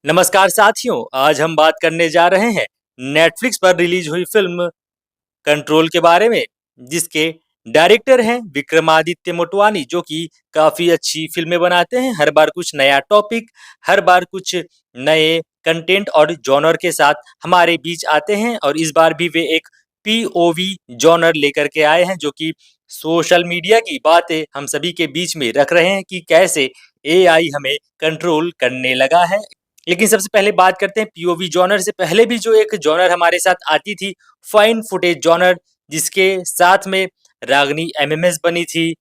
नमस्कार साथियों, आज हम बात करने जा रहे हैं नेटफ्लिक्स पर रिलीज हुई फिल्म कंट्रोल के बारे में, जिसके डायरेक्टर हैं विक्रमादित्य मोटवानी, जो कि काफी अच्छी फिल्में बनाते हैं। हर बार कुछ नया टॉपिक, हर बार कुछ नए कंटेंट और जॉनर के साथ हमारे बीच आते हैं और इस बार भी वे एक पीओवी जॉनर लेकर के आए हैं, जो कि सोशल मीडिया की बातें हम सभी के बीच में रख रहे हैं कि कैसे एआई हमें कंट्रोल करने लगा है। लेकिन सबसे पहले बात करते हैं पीओवी जॉनर से। पहले भी जो एक जॉनर हमारे साथ आती थी, फाइन फुटेज जॉनर, जिसके साथ में रागनी एमएमएस बनी थी,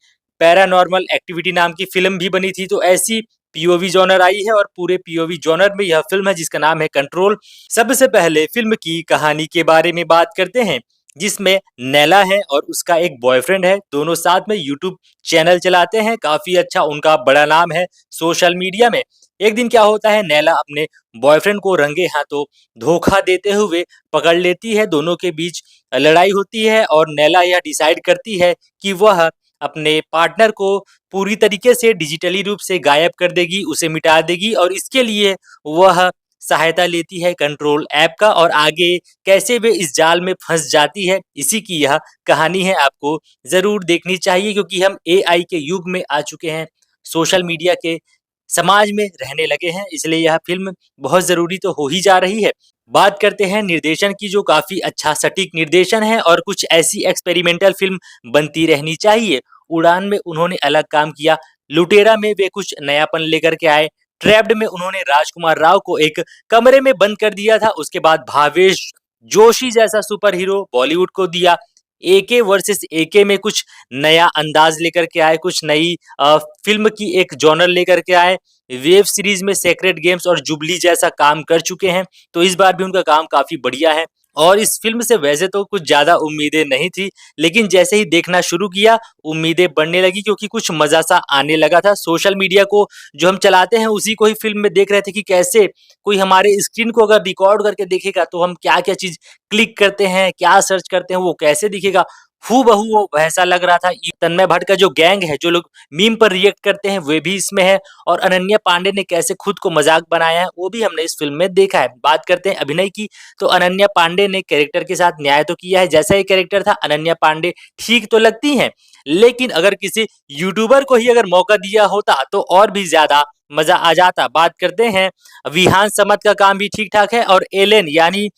पैरानॉर्मल एक्टिविटी नाम की फिल्म भी बनी थी। तो ऐसी पीओवी जॉनर आई है और पूरे पीओवी जॉनर में यह फिल्म है जिसका नाम है कंट्रोल। सबसे पहले फिल्म की कहानी के बारे में बात करते हैं, जिसमें नैला है और उसका एक बॉयफ्रेंड है। दोनों साथ में यूट्यूब चैनल चलाते हैं, काफी अच्छा उनका बड़ा नाम है सोशल मीडिया में। एक दिन क्या होता है, नैला अपने बॉयफ्रेंड को रंगे हाथों धोखा देते हुए पकड़ लेती है। दोनों के बीच लड़ाई होती है और नैला यह डिसाइड करती है कि वह अपने पार्टनर को पूरी तरीके से डिजिटली रूप से गायब कर देगी, उसे मिटा देगी और इसके लिए वह सहायता लेती है कंट्रोल ऐप का। और आगे कैसे वे इस जाल में फंस जाती है, इसी की यह कहानी है। आपको जरूर देखनी चाहिए क्योंकि हम एआई के युग में आ चुके हैं, सोशल मीडिया के समाज में रहने लगे हैं, इसलिए यह फिल्म बहुत ज़रूरी तो हो ही जा रही है। बात करते हैं निर्देशन की, जो काफ़ी अच्छा सटीक निर्देशन है और कुछ ऐसी एक्सपेरिमेंटल फिल्म बनती रहनी चाहिए। उड़ान में उन्होंने अलग काम किया, लुटेरा में वे कुछ नयापन लेकर के आए, ट्रैप्ड में उन्होंने राजकुमार राव को एक कमरे में बंद कर दिया था, उसके बाद भावेश जोशी जैसा सुपर हीरो बॉलीवुड को दिया। एके वर्सेस एके में कुछ नया अंदाज लेकर के आए, कुछ नई फिल्म की एक जॉनर लेकर के आए। वेब सीरीज में सेक्रेट गेम्स और जुबली जैसा काम कर चुके हैं, तो इस बार भी उनका काम काफी बढ़िया है। और इस फिल्म से वैसे तो कुछ ज्यादा उम्मीदें नहीं थी, लेकिन जैसे ही देखना शुरू किया उम्मीदें बढ़ने लगी, क्योंकि कुछ मजा सा आने लगा था। सोशल मीडिया को जो हम चलाते हैं उसी को ही फिल्म में देख रहे थे कि कैसे कोई हमारे स्क्रीन को अगर रिकॉर्ड करके देखेगा तो हम क्या क्या चीज क्लिक करते हैं, क्या सर्च करते हैं, वो कैसे दिखेगा। हूबहू वो वैसा लग रहा था। ये तन्मय भट्ट का जो गैंग है, जो लोग मीम पर रिएक्ट करते हैं, वे भी इसमें है। और अनन्या पांडे ने कैसे खुद को मजाक बनाया है, वो भी हमने इस फिल्म में देखा है। बात करते हैं अभिनय की, तो अनन्या पांडे ने कैरेक्टर के साथ न्याय तो किया है। जैसा ये कैरेक्टर था, अनन्या पांडे ठीक तो लगती हैं, लेकिन अगर किसी यूट्यूबर को ही अगर मौका दिया होता तो और भी ज्यादा मजा आ जाता। बात करते हैं विहान समत का काम भी ठीक ठाक है और एलेन यानी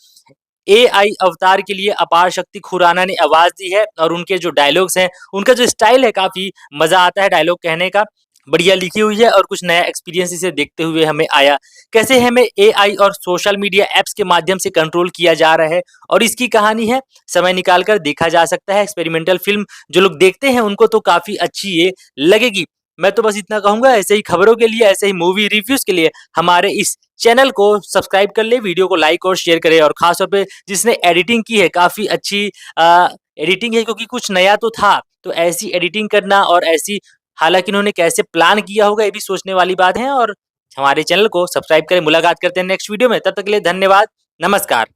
एआई अवतार के लिए अपार शक्ति खुराना ने आवाज दी है। और उनके जो डायलॉग्स हैं, उनका जो स्टाइल है, काफी मजा आता है डायलॉग कहने का, बढ़िया लिखी हुई है और कुछ नया एक्सपीरियंस इसे देखते हुए हमें आया। कैसे हमें एआई और सोशल मीडिया एप्स के माध्यम से कंट्रोल किया जा रहा है और इसकी कहानी है, समय निकाल कर देखा जा सकता है। एक्सपेरिमेंटल फिल्म जो लोग देखते हैं उनको तो काफी अच्छी ये लगेगी। मैं तो बस इतना कहूंगा, ऐसे ही खबरों के लिए, ऐसे ही मूवी रिव्यूज के लिए हमारे इस चैनल को सब्सक्राइब कर ले, वीडियो को लाइक और शेयर करें। और खास तौर पे जिसने एडिटिंग की है, काफी अच्छी एडिटिंग है, क्योंकि कुछ नया तो था, तो ऐसी एडिटिंग करना और ऐसी, हालांकि इन्होंने कैसे प्लान किया होगा ये भी सोचने वाली बात है। और हमारे चैनल को सब्सक्राइब करें। मुलाकात करते हैं नेक्स्ट वीडियो में, तब तक के लिए धन्यवाद, नमस्कार।